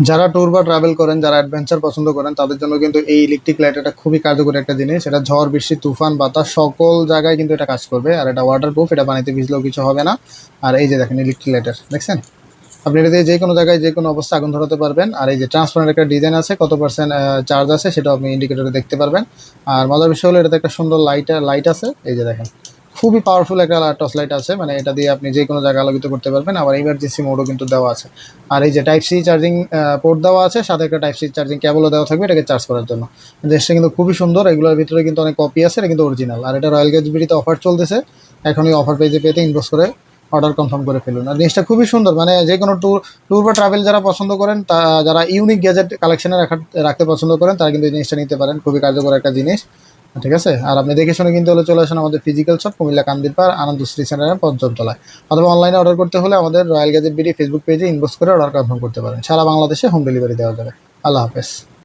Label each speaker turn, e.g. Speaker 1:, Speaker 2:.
Speaker 1: যারা ট্যুর বা ট্রাভেল করেন, যারা অ্যাডভেঞ্চার পছন্দ করেন তাদের জন্য কিন্তু এই ইলেকট্রিক লাইট এটা খুবই কার্যকরী একটা জিনিস। এটা ঝড়, বৃষ্টি, তুফান, বাতাস সকল জায়গায় কিন্তু এটা কাজ করবে। আর এটা ওয়াটারপ্রুফ, এটা পানিতে ভিজলেও কিছু হবে না। আর এই যে দেখেন ইলেকট্রিক লাইটার, দেখছেন? আপনি এটা দিয়ে যে কোনো জায়গায় যে কোনো অবস্থায় আগুন ধরাতে পারবেন। আর এই যে ট্রান্সপারেন্ট একটা ডিজাইন আছে, কত পার্সেন্ট চার্জ আছে সেটাও আপনি ইন্ডিকেটরে দেখতে পারবেন। আর মজার বিষয় হলো এটাতে একটা সুন্দর লাইট আছে, এই যে দেখেন। খুবই পাওয়ারফুল একটা টর্চ লাইট আছে, মানে এটা দিয়ে আপনি যে কোনো জায়গায় আলোকিত করতে পারবেন। আবার ইমার্জেন্সি মোডও কিন্তু দেওয়া আছে। আর এই যে টাইপ সি চার্জিং পোর্ট দেওয়া আছে, সাথে একটা টাইপ সি চার্জিং কেবলও দেওয়া থাকবে এটাকে চার্জ করার জন্য। জিনিসটা কিন্তু খুবই সুন্দর। এগুলোর ভিতরে কিন্তু অনেক কপি আছে, এটা কিন্তু অরিজিনাল। আর এটা রয়্যাল গ্যাজেট বিডিতে অফার চলতেছে। এখন এই অফার পেজে পেতে ইনবক্স করে অর্ডার কনফার্ম করে ফেলুন। আর জিনিসটা খুবই সুন্দর, মানে যে কোনো ট্যুর বা ট্রাভেল যারা পছন্দ করেন, যারা ইউনিক গ্যাজেট কালেকশনে রাখতে পছন্দ করেন, তারা কিন্তু এই জিনিসটা নিতে পারেন। খুবই কার্যকর একটা জিনিস, ঠিক আছে? আর আপনি দেখে শুনে কিন্তু হলে চলে আসেন আমাদের ফিজিক্যাল শপ, কুমিল্লা কান্দিরপাড় আনন্দশ্রী সেন্টারের পঞ্চম তলায়। অথবা অনলাইনে অর্ডার করতে হলে আমাদের রয়্যাল গ্যাজেট বিডি ফেসবুক পেজে ইনবক্স করে অর্ডার কনফার্ম করতে পারেন। সারা বাংলাদেশে হোম ডেলিভারি দেওয়া যাবে। আল্লাহ হাফেজ।